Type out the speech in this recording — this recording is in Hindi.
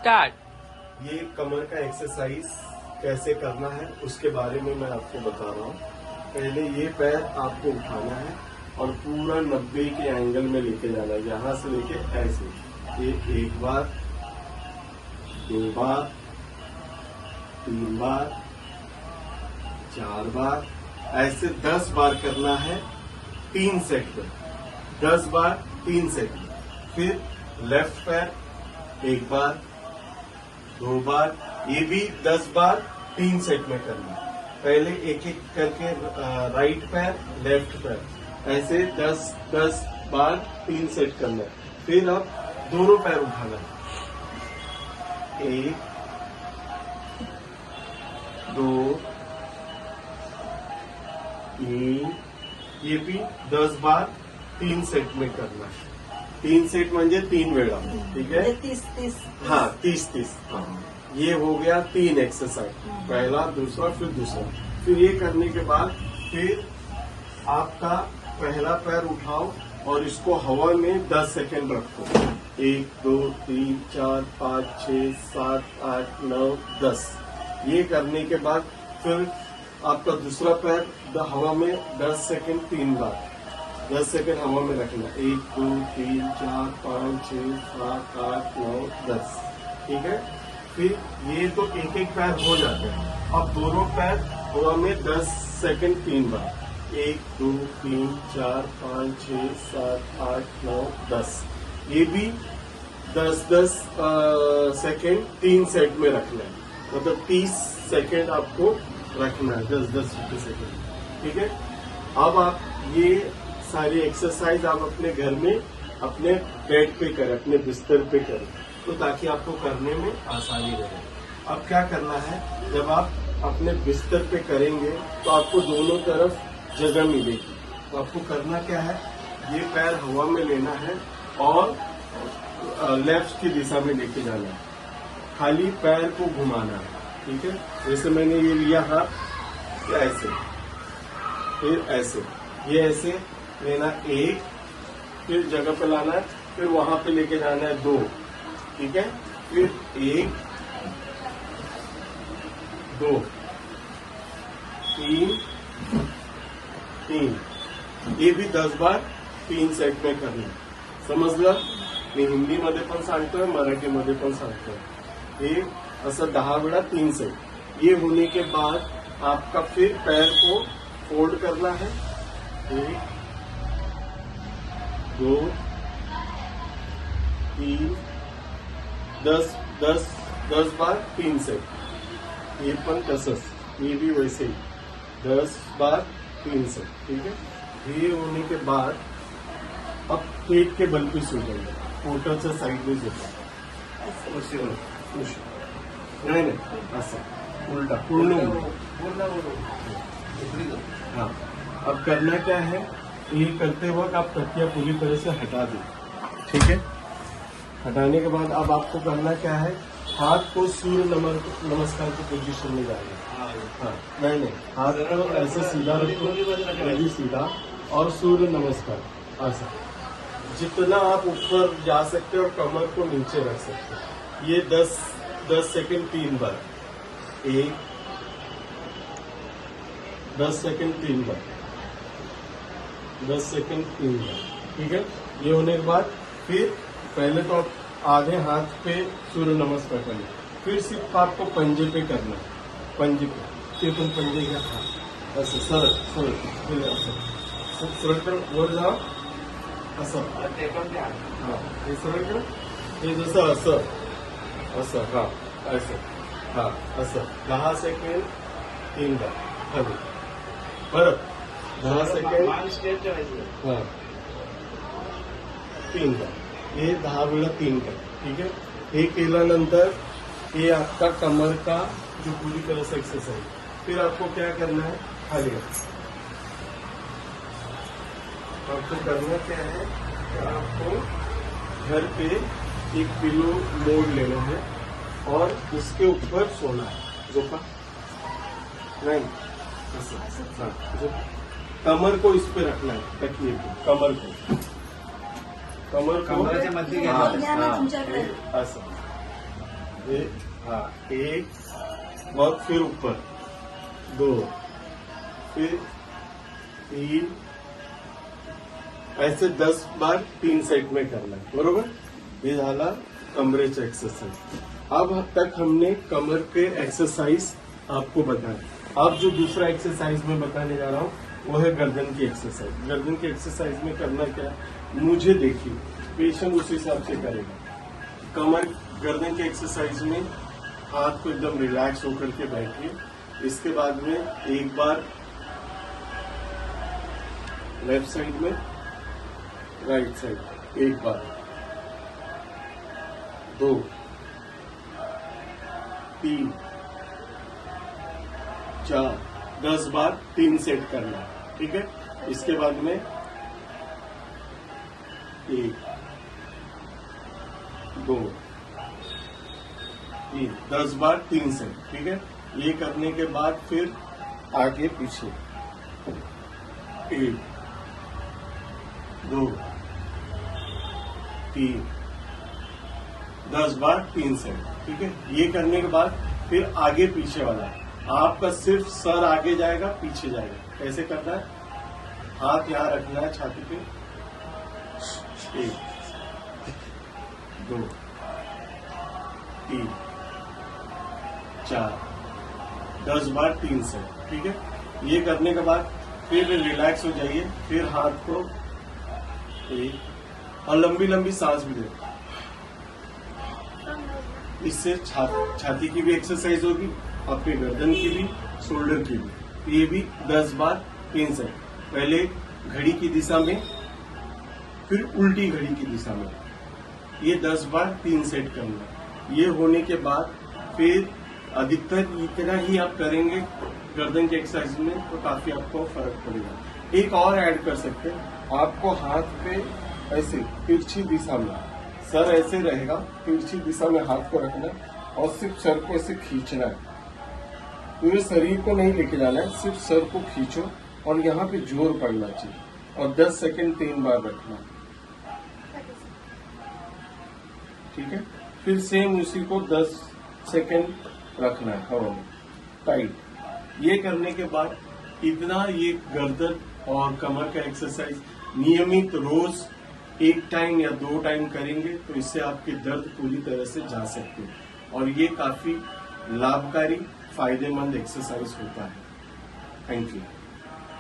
स्टार्ट। ये कमर का एक्सरसाइज कैसे करना है उसके बारे में मैं आपको बता रहा हूँ। पहले ये पैर आपको उठाना है और पूरा 90 के एंगल में लेके जाना है, यहाँ से लेके ऐसे। ये एक बार, दो बार, 3 बार, 4 बार, ऐसे 10 बार करना है 3 सेट में। 10 बार 3 सेट में। फिर लेफ्ट पैर 1 बार, 2 बार, ये भी 10 बार 3 सेट में करना है। पहले एक एक करके राइट पैर, लेफ्ट पैर, ऐसे 10 बार 3 सेट करना है। फिर अब दोनों पैर उठाना है, 1, 2, 3, ये भी 10 बार 3 सेट में करना है। 3 सेट म्हणजे 3 वेळा, ठीक है? 30 हाँ, 30 हाँ। ये हो गया 3 एक्सरसाइज, पहला, दूसरा, फिर दूसरा। फिर ये करने के बाद फिर आपका पहला पैर उठाओ और इसको हवा में 10 सेकेंड रखो। 1, 2, 3, 4, 5, 6, 7, 8, 9, 10। ये करने के बाद फिर आपका दूसरा पैर हवा में 10 सेकेंड 3 बार, 10 सेकेंड हवा में रखना। 1, 2, 3, 4, 5, 6, 7, 8, 9, 10, ठीक है? फिर ये तो एक एक पैर हो जाते हैं। अब दोनों पैर हवा में 10 सेकेंड 3 बार। 1, 2, 3, 4, 5, 6, 7, 8, 9, 10। ये भी 10 सेकेंड 3 सेट में रखना है, मतलब 30 सेकेंड आपको रखना है, 10 सेकेंड, ठीक है? अब आप ये सारी एक्सरसाइज आप अपने घर में अपने बेड पे करें, अपने बिस्तर पे करें, तो ताकि आपको करने में आसानी रहे। अब क्या करना है, जब आप अपने बिस्तर पे करेंगे तो आपको दोनों तरफ जगह मिलेगी। तो आपको करना क्या है, ये पैर हवा में लेना है और लेफ्ट की दिशा में लेके जाना है। खाली पैर को घुमाना है, ठीक है? जैसे मैंने ये लिया हाथ, ऐसे, फिर ऐसे, ये ऐसे लेना 1, फिर जगह पे लाना है, फिर वहां पे लेके जाना है 2, ठीक है? फिर 1, 2, 3, ये भी 10 बार 3 सेट में करना है। समजलं? मी हिंदीमध्ये पण सांगतोय, मराठीमध्ये पण सांगतोय। हे असं 10 वेळा 3 सेट। ये होने के बाद आपका फिर पैर को फोल्ड करना है। 1, 2, 3, 10 बार 3 सेट। ये पण तसंच, ये भी वैसे ही 10 बार 3 सेट, ठीक है? ये होने के बाद अब पेट के बल पे सो जाएंगे, पोटाच्या साईडने झोपा। नहीं, ऐसा उल्टा, पूर्ण हाँ। अब करना क्या है, ये करते वक्त आप तकिया पूरी तरह से हटा दें, ठीक है? हटाने के बाद अब आपको करना क्या है, हाथ को सूर्य नमस्कार की पोजीशन में जाना। हाँ, नहीं, हाथ को ऐसे सीधा रखो, यदि सीधा, और सूर्य नमस्कार ऐसा। जितना आप ऊपर जा सकते हो और कमर को नीचे रख सकते हो। ये 10 सेकेंड 3 बार। 1, 10 सेकेंड 3 बार, 10 सेकेंड 3 बार, ठीक है? ये होने के बाद फिर पहले तो आप आधे हाथ पे सूर्य नमस्कार करें, फिर सिर्फ आपको पंजे पे करना है, पंजे पे। ते पण पंजे घ्या, असं सरळ सरळ, फिर असं सरळ कर, वर जा, असं, हा, हे सरळ कर, हे जसं असं असं, हा, असं, हा, असं 10 सेकेंड 3 बार खाली, परत 10 सेकेंड, हा, 3 बार। हे 10 वेळा 3 कर, ठीक है? हे केल्यानंतर ये आपका कमर का जो पूरी तरह से एक्सरसाइज। फिर आपको क्या करना है, खाली आपको करना क्या है, आपको घर पे एक पिलो मोड़ लेना है और उसके ऊपर सोना है। झोपा नहीं, हाँ, कमर को इस पे रखना है, तकिए पे कमर को, कमराच्या मध्ये घ्या ना तुमच्याकडे। असं हाँ, एक और फिर ऊपर 2, फिर 3, ऐसे 10 बार 3 सेट में करना है, बरोबर। ये झाला कमरेचा एक्सरसाइज। अब तक हमने कमर के एक्सरसाइज आपको बताया। अब जो दूसरा एक्सरसाइज मैं बताने जा रहा हूँ वो है गर्दन की एक्सरसाइज। गर्दन की एक्सरसाइज में करना क्या है, मुझे देखिए, पेशेंट उस हिसाब से करेगा। कमर गर्दन की एक्सरसाइज में हाथ को एकदम रिलैक्स होकर के बैठिए। इसके बाद में एक बार लेफ्ट साइड में, राइट साइड एक बार, 2, 3, 4, 10 बार 3 सेट करना है, ठीक है। इसके बाद में 1, 2, 3, 10 बार 3 सेट, ठीक है। ये करने के बाद फिर आगे पीछे 1, 2, 3, 10 बार 3 सेट, ठीक है। ये करने के बाद फिर आगे पीछे वाला, आपका सिर्फ सर आगे जाएगा पीछे जाएगा। कैसे करना है, हाथ यहाँ रखना है छाती पे, 1, 2, 3, 4, 10 बार 3 सेट, ठीक है। ये करने के बाद फिर रिलैक्स हो जाइए। फिर हाथ को और लंबी लंबी सांस भी दे। इससे छाती की भी एक्सरसाइज होगी, आपके गर्दन की भी, शोल्डर की भी। ये भी 10 बार 3 सेट। पहले घड़ी की दिशा में, फिर उल्टी घड़ी की दिशा में, ये 10 बार 3 सेट करना। ये होने के बाद फिर अधिकतर इतना ही आप करेंगे गर्दन की एक्सरसाइज में, तो काफी आपको फर्क पड़ेगा। एक और ऐड कर सकते हैं, आपको हाथ पे ऐसे तिरछी दिशा में, सर ऐसे रहेगा, तिरछी दिशा में हाथ को रखना है और सिर्फ सर को ऐसे खींचना है। पूरे शरीर को नहीं लेके जाना है, सिर्फ सर को खींचो और यहाँ पे जोर पड़ना चाहिए और 10 सेकंड 3 बार रखना, ठीक है। फिर सेम उसी को 10 सेकंड रखना है हवा में टाइट। ये करने के बाद इतना ये गर्दन और कमर का एक्सरसाइज नियमित रोज 1 टाइम या 2 टाइम करेंगे तो इससे आपके दर्द पूरी तरह से जा सकते हैं और ये काफी लाभकारी फायदेमंद एक्सरसाइज होता है। Thank you.